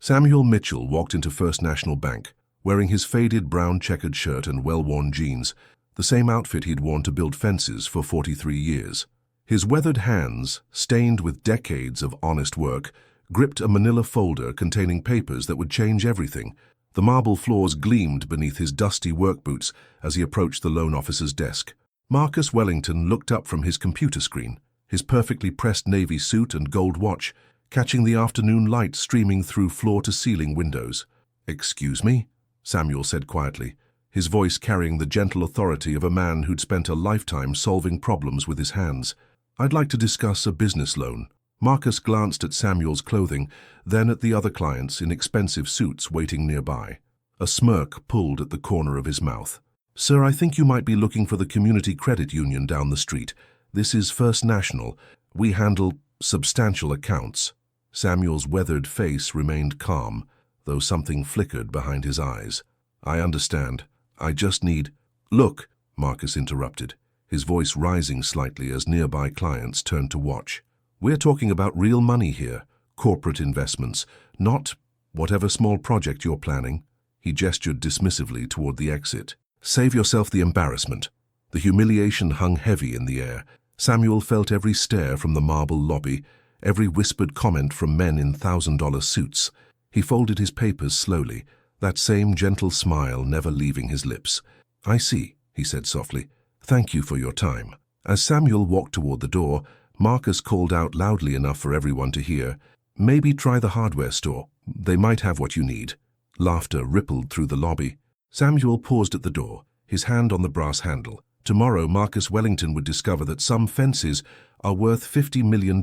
Samuel Mitchell walked into First National Bank, wearing his faded brown checkered shirt and well-worn jeans, the same outfit he'd worn to build fences for 43 years. His weathered hands, stained with decades of honest work, gripped a manila folder containing papers that would change everything. The marble floors gleamed beneath his dusty work boots as he approached the loan officer's desk. Marcus Wellington looked up from his computer screen, his perfectly pressed navy suit and gold watch, catching the afternoon light streaming through floor-to-ceiling windows. "Excuse me?" Samuel said quietly, his voice carrying the gentle authority of a man who'd spent a lifetime solving problems with his hands. "I'd like to discuss a business loan." Marcus glanced at Samuel's clothing, then at the other clients in expensive suits waiting nearby. A smirk pulled at the corner of his mouth. "Sir, I think you might be looking for the Community Credit Union down the street. This is First National. We handle substantial accounts." Samuel's weathered face remained calm, though something flickered behind his eyes. "I understand. I just need—" "Look," Marcus interrupted, his voice rising slightly as nearby clients turned to watch. "We're talking about real money here, corporate investments, not whatever small project you're planning." He gestured dismissively toward the exit. "Save yourself the embarrassment." The humiliation hung heavy in the air. Samuel felt every stare from the marble lobby, every whispered comment from men in $1,000 suits. He folded his papers slowly, that same gentle smile never leaving his lips. "I see," he said softly. "Thank you for your time." As Samuel walked toward the door, Marcus called out loudly enough for everyone to hear, "Maybe try the hardware store. They might have what you need." Laughter rippled through the lobby. Samuel paused at the door, his hand on the brass handle. Tomorrow, Marcus Wellington would discover that some fences are worth $50 million.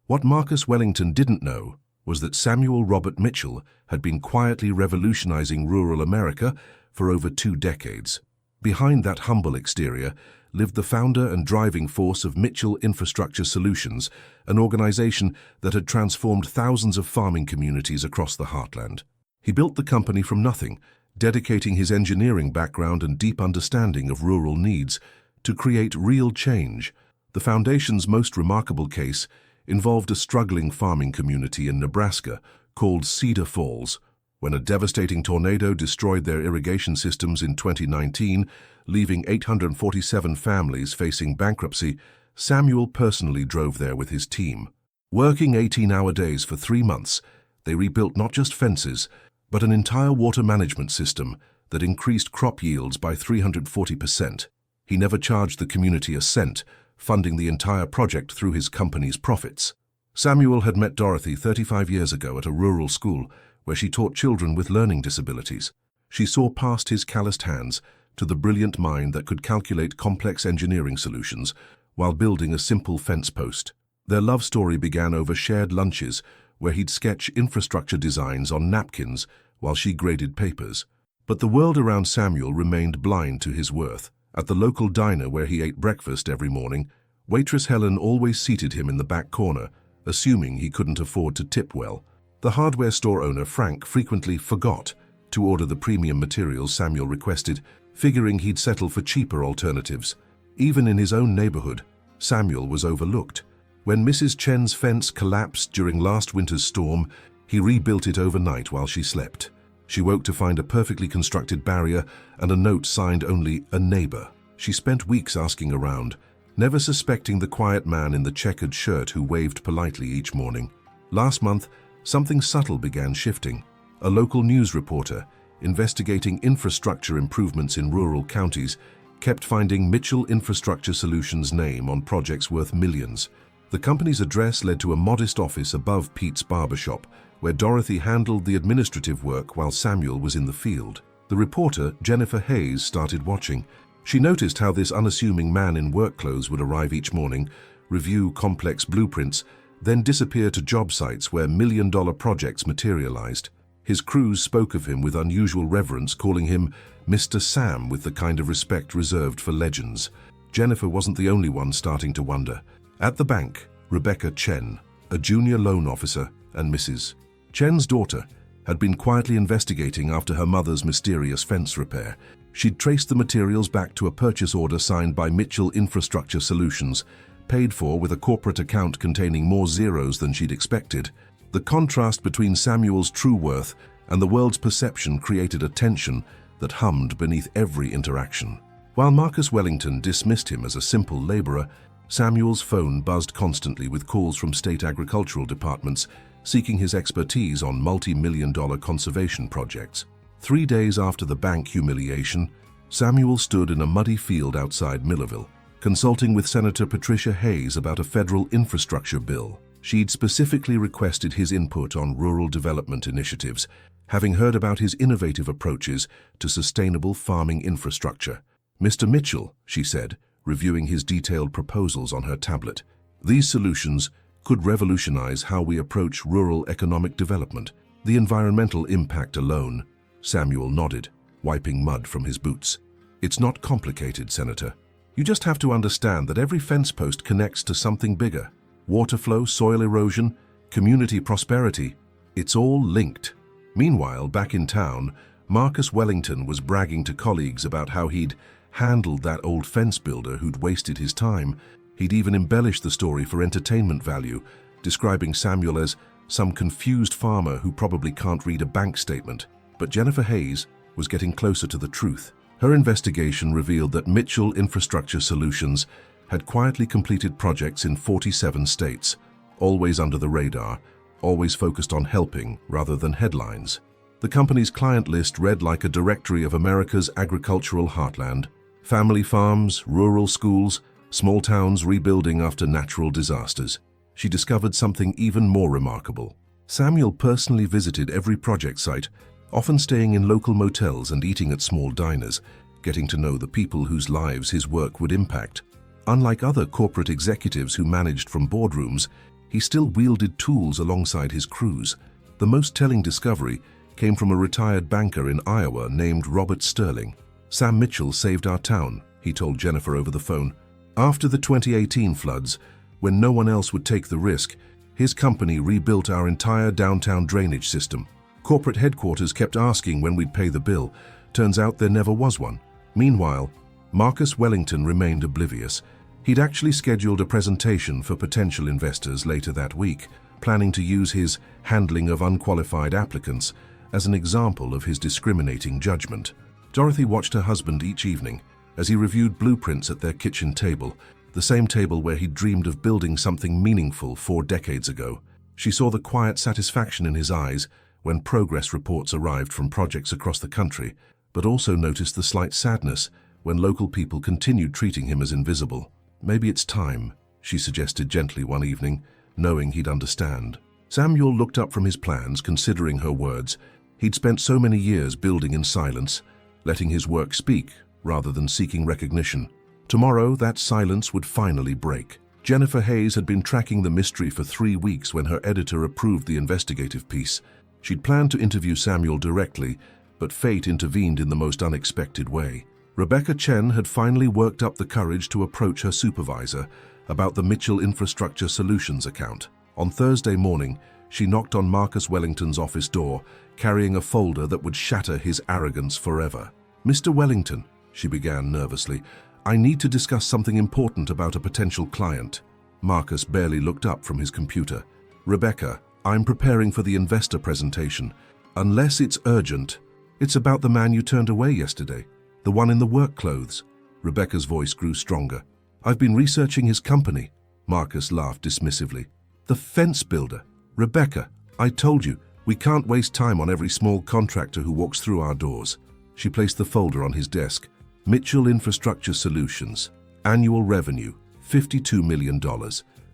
What Marcus Wellington didn't know was that Samuel Robert Mitchell had been quietly revolutionizing rural America for over 2 decades. Behind that humble exterior lived the founder and driving force of Mitchell Infrastructure Solutions, an organization that had transformed thousands of farming communities across the heartland. He built the company from nothing, dedicating his engineering background and deep understanding of rural needs to create real change. The foundation's most remarkable case involved a struggling farming community in Nebraska called Cedar Falls. When a devastating tornado destroyed their irrigation systems in 2019, leaving 847 families facing bankruptcy, Samuel personally drove there with his team. Working 18-hour days for 3 months, they rebuilt not just fences, but an entire water management system that increased crop yields by 340%. He never charged the community a cent, funding the entire project through his company's profits. Samuel had met Dorothy 35 years ago at a rural school where she taught children with learning disabilities. She saw past his calloused hands to the brilliant mind that could calculate complex engineering solutions while building a simple fence post. Their love story began over shared lunches where he'd sketch infrastructure designs on napkins while she graded papers. But the world around Samuel remained blind to his worth. At the local diner where he ate breakfast every morning, waitress Helen always seated him in the back corner, assuming he couldn't afford to tip well. The hardware store owner, Frank, frequently forgot to order the premium materials Samuel requested, figuring he'd settle for cheaper alternatives. Even in his own neighborhood, Samuel was overlooked. When Mrs. Chen's fence collapsed during last winter's storm, he rebuilt it overnight while she slept. She woke to find a perfectly constructed barrier and a note signed only "a neighbor." She spent weeks asking around, never suspecting the quiet man in the checkered shirt who waved politely each morning. Last month, something subtle began shifting. A local news reporter, investigating infrastructure improvements in rural counties, kept finding Mitchell Infrastructure Solutions' name on projects worth millions. The company's address led to a modest office above Pete's barbershop, where Dorothy handled the administrative work while Samuel was in the field. The reporter, Jennifer Hayes, started watching. She noticed how this unassuming man in work clothes would arrive each morning, review complex blueprints, then disappear to job sites where million-dollar projects materialized. His crews spoke of him with unusual reverence, calling him Mr. Sam with the kind of respect reserved for legends. Jennifer wasn't the only one starting to wonder. At the bank, Rebecca Chen, a junior loan officer, and Mrs. Chen's daughter, had been quietly investigating after her mother's mysterious fence repair. She'd traced the materials back to a purchase order signed by Mitchell Infrastructure Solutions, paid for with a corporate account containing more zeros than she'd expected. The contrast between Samuel's true worth and the world's perception created a tension that hummed beneath every interaction. While Marcus Wellington dismissed him as a simple laborer, Samuel's phone buzzed constantly with calls from state agricultural departments seeking his expertise on multi-million-dollar conservation projects. 3 days after the bank humiliation, Samuel stood in a muddy field outside Millerville, consulting with Senator Patricia Hayes about a federal infrastructure bill. She'd specifically requested his input on rural development initiatives, having heard about his innovative approaches to sustainable farming infrastructure. "Mr. Mitchell," she said, reviewing his detailed proposals on her tablet, "these solutions could revolutionize how we approach rural economic development. The environmental impact alone." Samuel nodded, wiping mud from his boots. "It's not complicated, Senator. You just have to understand that every fence post connects to something bigger. Water flow, soil erosion, community prosperity. It's all linked." Meanwhile, back in town, Marcus Wellington was bragging to colleagues about how he'd handled that old fence builder who'd wasted his time. He'd even embellished the story for entertainment value, describing Samuel as some confused farmer who probably can't read a bank statement. But Jennifer Hayes was getting closer to the truth. Her investigation revealed that Mitchell Infrastructure Solutions had quietly completed projects in 47 states, always under the radar, always focused on helping rather than headlines. The company's client list read like a directory of America's agricultural heartland: family farms, rural schools, small towns rebuilding after natural disasters. She discovered something even more remarkable. Samuel personally visited every project site, often staying in local motels and eating at small diners, getting to know the people whose lives his work would impact. Unlike other corporate executives who managed from boardrooms, he still wielded tools alongside his crews. The most telling discovery came from a retired banker in Iowa named Robert Sterling. "Sam Mitchell saved our town," he told Jennifer over the phone. "After the 2018 floods, when no one else would take the risk, his company rebuilt our entire downtown drainage system. Corporate headquarters kept asking when we'd pay the bill. Turns out there never was one." Meanwhile, Marcus Wellington remained oblivious. He'd actually scheduled a presentation for potential investors later that week, planning to use his handling of unqualified applicants as an example of his discriminating judgment. Dorothy watched her husband each evening as he reviewed blueprints at their kitchen table, the same table where he'd dreamed of building something meaningful 4 decades ago. She saw the quiet satisfaction in his eyes when progress reports arrived from projects across the country, but also noticed the slight sadness when local people continued treating him as invisible. "Maybe it's time," she suggested gently one evening, knowing he'd understand. Samuel looked up from his plans, considering her words. He'd spent so many years building in silence, letting his work speak rather than seeking recognition. Tomorrow, that silence would finally break. Jennifer Hayes had been tracking the mystery for 3 weeks when her editor approved the investigative piece. She'd planned to interview Samuel directly, but fate intervened in the most unexpected way. Rebecca Chen had finally worked up the courage to approach her supervisor about the Mitchell Infrastructure Solutions account. On Thursday morning, she knocked on Marcus Wellington's office door, carrying a folder that would shatter his arrogance forever. "Mr. Wellington," she began nervously, "I need to discuss something important about a potential client." Marcus barely looked up from his computer. "Rebecca, I'm preparing for the investor presentation. Unless it's urgent." "It's about the man you turned away yesterday. The one in the work clothes." Rebecca's voice grew stronger. "I've been researching his company." Marcus laughed dismissively. "The fence builder. Rebecca, I told you, we can't waste time on every small contractor who walks through our doors." She placed the folder on his desk. "Mitchell Infrastructure Solutions. Annual revenue, $52 million.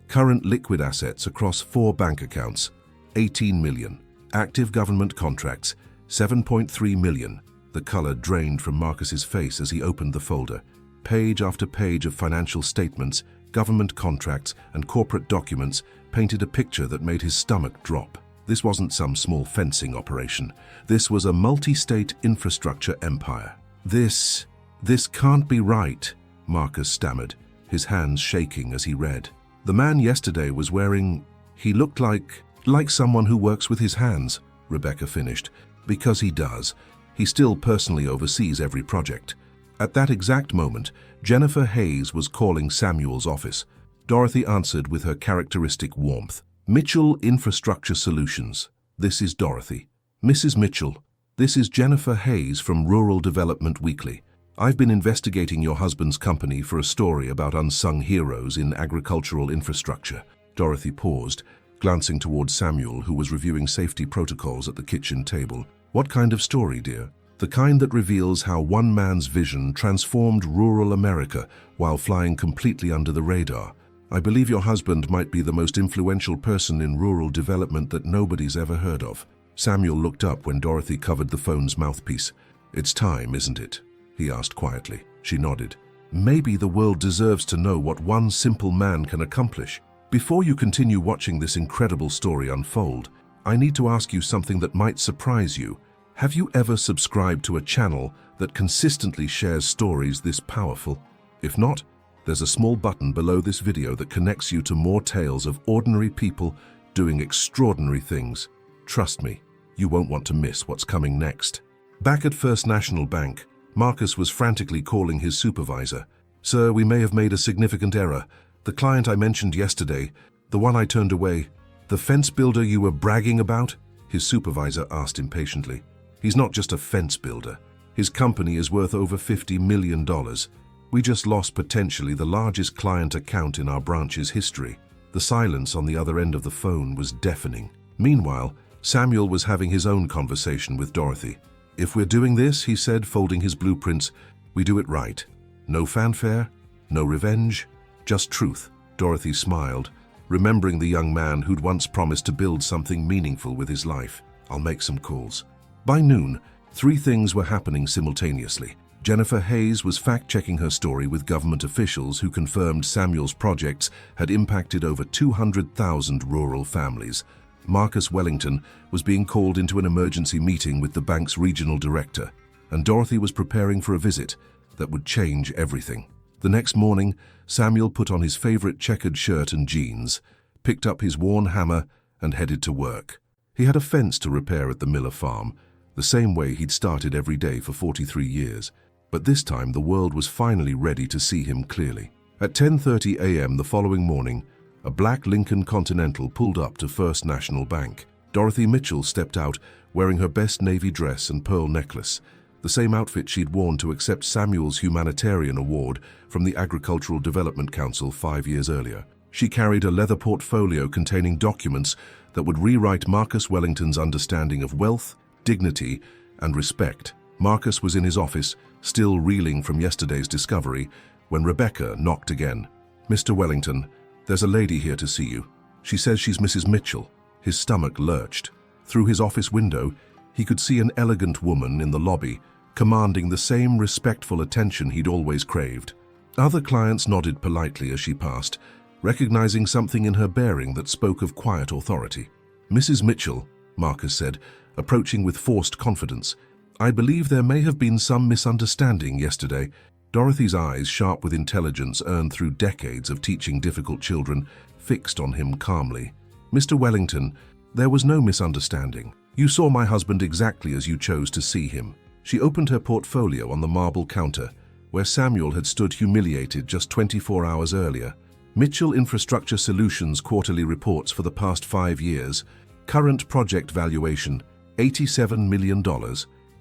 Current liquid assets across 4 bank accounts, $18 million. Active government contracts, $7.3 million. The color drained from Marcus's face as he opened the folder. Page after page of financial statements, government contracts, and corporate documents painted a picture that made his stomach drop. This wasn't some small fencing operation. This was a multi-state infrastructure empire. This can't be right," Marcus stammered, his hands shaking as he read. "The man yesterday was wearing... he looked like someone who works with his hands," Rebecca finished. "Because he does. He still personally oversees every project." At that exact moment, Jennifer Hayes was calling Samuel's office. Dorothy answered with her characteristic warmth. Mitchell Infrastructure Solutions. This is Dorothy. Mrs. Mitchell, this is Jennifer Hayes from Rural Development Weekly. I've been investigating your husband's company for a story about unsung heroes in agricultural infrastructure. Dorothy paused, glancing towards Samuel, who was reviewing safety protocols at the kitchen table. What kind of story, dear? The kind that reveals how one man's vision transformed rural America while flying completely under the radar. I believe your husband might be the most influential person in rural development that nobody's ever heard of. Samuel looked up when Dorothy covered the phone's mouthpiece. It's time, isn't it? He asked quietly. She nodded. Maybe the world deserves to know what one simple man can accomplish. Before you continue watching this incredible story unfold, I need to ask you something that might surprise you. Have you ever subscribed to a channel that consistently shares stories this powerful? If not, there's a small button below this video that connects you to more tales of ordinary people doing extraordinary things. Trust me, you won't want to miss what's coming next. Back at First National Bank, Marcus was frantically calling his supervisor. Sir, we may have made a significant error. The client I mentioned yesterday, the one I turned away, the fence builder you were bragging about? His supervisor asked impatiently. He's not just a fence builder. His company is worth over $50 million. We just lost potentially the largest client account in our branch's history. The silence on the other end of the phone was deafening. Meanwhile, Samuel was having his own conversation with Dorothy. If we're doing this, he said, folding his blueprints, we do it right. No fanfare, no revenge, just truth. Dorothy smiled, remembering the young man who'd once promised to build something meaningful with his life. I'll make some calls. By noon, 3 things were happening simultaneously. Jennifer Hayes was fact-checking her story with government officials who confirmed Samuel's projects had impacted over 200,000 rural families. Marcus Wellington was being called into an emergency meeting with the bank's regional director, and Dorothy was preparing for a visit that would change everything. The next morning, Samuel put on his favorite checkered shirt and jeans, picked up his worn hammer, and headed to work. He had a fence to repair at the Miller farm, the same way he'd started every day for 43 years. But this time the world was finally ready to see him clearly. At 10:30 a.m. the following morning, a black Lincoln Continental pulled up to First National Bank. Dorothy Mitchell stepped out wearing her best navy dress and pearl necklace, the same outfit she'd worn to accept Samuel's humanitarian award from the Agricultural Development Council 5 years earlier. She carried a leather portfolio containing documents that would rewrite Marcus Wellington's understanding of wealth, dignity, and respect. Marcus was in his office, still reeling from yesterday's discovery, when Rebecca knocked again. Mr. Wellington, there's a lady here to see you. She says she's Mrs. Mitchell. His stomach lurched. Through his office window, he could see an elegant woman in the lobby, commanding the same respectful attention he'd always craved. Other clients nodded politely as she passed, recognizing something in her bearing that spoke of quiet authority. Mrs. Mitchell, Marcus said, approaching with forced confidence, I believe there may have been some misunderstanding yesterday. Dorothy's eyes, sharp with intelligence earned through decades of teaching difficult children, fixed on him calmly. Mr. Wellington, there was no misunderstanding. You saw my husband exactly as you chose to see him. She opened her portfolio on the marble counter, where Samuel had stood humiliated just 24 hours earlier. Mitchell Infrastructure Solutions quarterly reports for the past 5 years. Current project valuation, $87 million.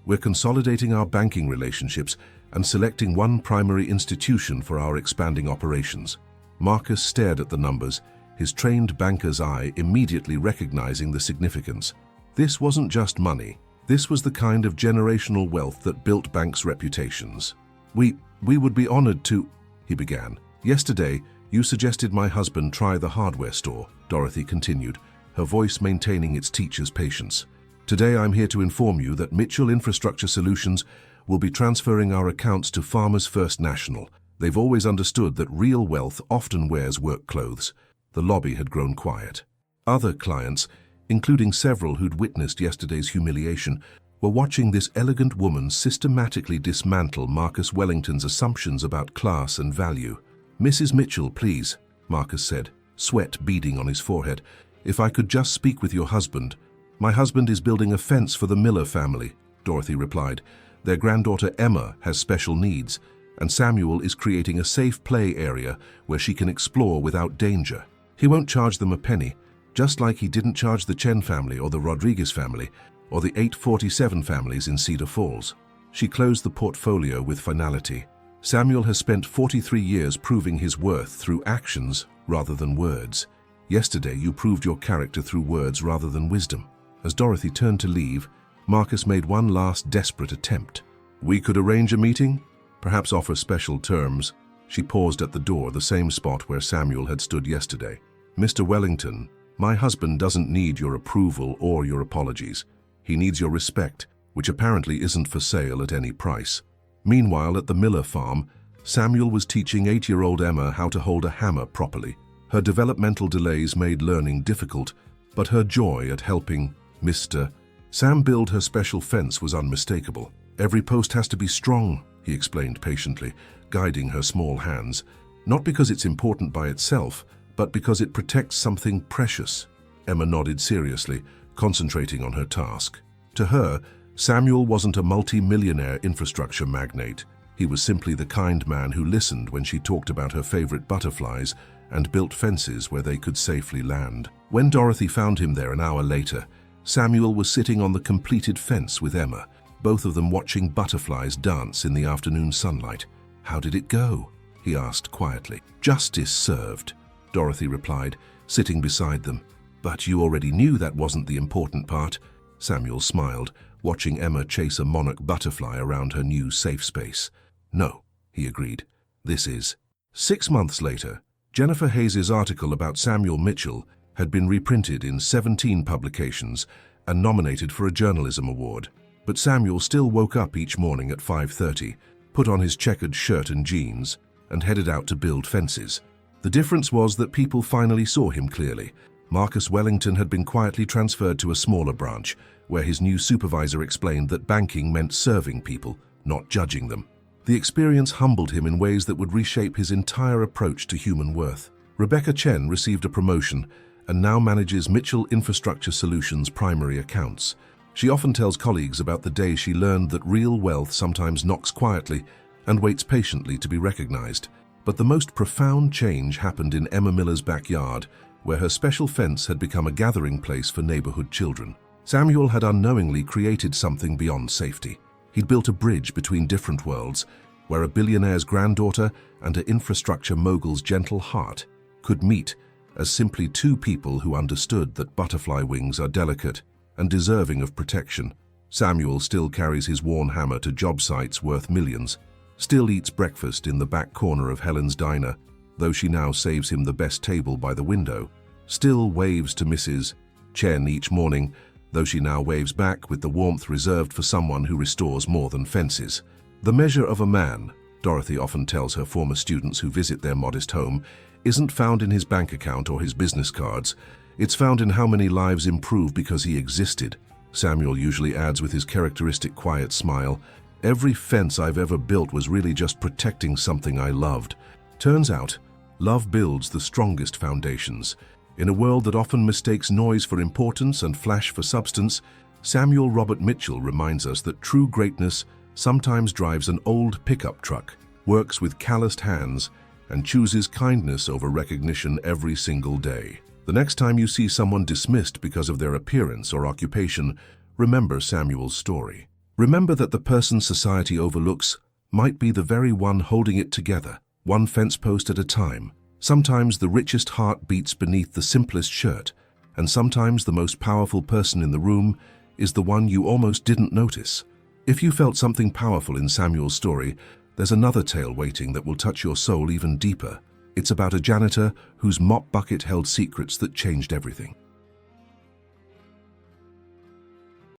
We're consolidating our banking relationships and selecting one primary institution for our expanding operations. Marcus stared at the numbers, his trained banker's eye immediately recognizing the significance. This wasn't just money. This was the kind of generational wealth that built banks' reputations. We would be honored to, he began. Yesterday, you suggested my husband try the hardware store, Dorothy continued, her voice maintaining its teacher's patience. Today I'm here to inform you that Mitchell Infrastructure Solutions will be transferring our accounts to Farmers First National. They've always understood that real wealth often wears work clothes. The lobby had grown quiet. Other clients, including several who'd witnessed yesterday's humiliation, were watching this elegant woman systematically dismantle Marcus Wellington's assumptions about class and value. Mrs. Mitchell, please, Marcus said, sweat beading on his forehead. If I could just speak with your husband. My husband is building a fence for the Miller family, Dorothy replied. Their granddaughter Emma has special needs, and Samuel is creating a safe play area where she can explore without danger. He won't charge them a penny, just like he didn't charge the Chen family or the Rodriguez family or the 847 families in Cedar Falls. She closed the portfolio with finality. Samuel has spent 43 years proving his worth through actions rather than words. Yesterday, you proved your character through words rather than wisdom. As Dorothy turned to leave, Marcus made one last desperate attempt. We could arrange a meeting? Perhaps offer special terms. She paused at the door, the same spot where Samuel had stood yesterday. Mr. Wellington, my husband doesn't need your approval or your apologies. He needs your respect, which apparently isn't for sale at any price. Meanwhile, at the Miller farm, Samuel was teaching 8-year-old Emma how to hold a hammer properly. Her developmental delays made learning difficult, but her joy at helping Mr. Sam build her special fence was unmistakable. Every post has to be strong, he explained patiently, guiding her small hands, not because it's important by itself, but because it protects something precious. Emma nodded seriously, concentrating on her task. To her, Samuel wasn't a multi-millionaire infrastructure magnate. He was simply the kind man who listened when she talked about her favorite butterflies and built fences where they could safely land. When Dorothy found him there an hour later, Samuel was sitting on the completed fence with Emma, both of them watching butterflies dance in the afternoon sunlight. How did it go? He asked quietly. Justice served, Dorothy replied, sitting beside them. But you already knew that wasn't the important part. Samuel smiled, watching Emma chase a monarch butterfly around her new safe space. No, he agreed. This is. 6 months later, Jennifer Hayes's article about Samuel Mitchell had been reprinted in 17 publications and nominated for a journalism award. But Samuel still woke up each morning at 5:30, put on his checkered shirt and jeans, and headed out to build fences. The difference was that people finally saw him clearly. Marcus Wellington had been quietly transferred to a smaller branch, where his new supervisor explained that banking meant serving people, not judging them. The experience humbled him in ways that would reshape his entire approach to human worth. Rebecca Chen received a promotion and now manages Mitchell Infrastructure Solutions' primary accounts. She often tells colleagues about the day she learned that real wealth sometimes knocks quietly and waits patiently to be recognized. But the most profound change happened in Emma Miller's backyard, where her special fence had become a gathering place for neighborhood children. Samuel had unknowingly created something beyond safety. He'd built a bridge between different worlds, where a billionaire's granddaughter and an infrastructure mogul's gentle heart could meet as simply two people who understood that butterfly wings are delicate and deserving of protection. Samuel still carries his worn hammer to job sites worth millions, still eats breakfast in the back corner of Helen's diner, though she now saves him the best table by the window, still waves to Mrs. Chen each morning, though she now waves back with the warmth reserved for someone who restores more than fences. The measure of a man, Dorothy often tells her former students who visit their modest home, isn't found in his bank account or his business cards. It's found in how many lives improve because he existed. Samuel usually adds with his characteristic quiet smile, every fence I've ever built was really just protecting something I loved. Turns out, love builds the strongest foundations. In a world that often mistakes noise for importance and flash for substance, Samuel Robert Mitchell reminds us that true greatness sometimes drives an old pickup truck, works with calloused hands, and chooses kindness over recognition every single day. The next time you see someone dismissed because of their appearance or occupation, remember Samuel's story. Remember that the person society overlooks might be the very one holding it together, one fence post at a time. Sometimes the richest heart beats beneath the simplest shirt, and sometimes the most powerful person in the room is the one you almost didn't notice. If you felt something powerful in Samuel's story, there's another tale waiting that will touch your soul even deeper. It's about a janitor whose mop bucket held secrets that changed everything.